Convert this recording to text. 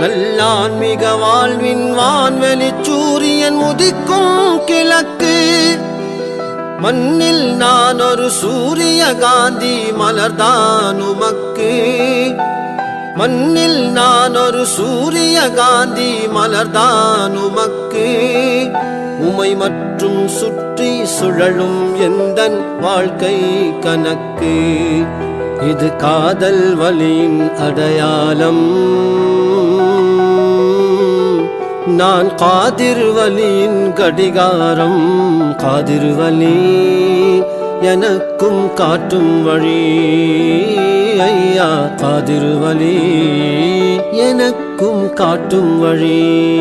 நல்லான்மிக வாழ்வின் வான்வெளி சூரியன் உதிக்கும் கிழக்கு. மண்ணில் நான் ஒரு சூரிய காந்தி மலர்தான் உமக்கு. மண்ணில் நான் ஒரு சூரிய காந்தி மலர்தான் உமக்கு. உமை மற்றும் சுற்றி சுழலும் எந்தன் வாழ்க்கை கணக்கு. இது காதல் வலியின் அடையாளம். நான் காதிர் வலியின் கடிகாரம். காதிர் வலி எனக்கும் காட்டும் வழி. ஐயா காதிர் வலி எனக்கும் காட்டும் வழி.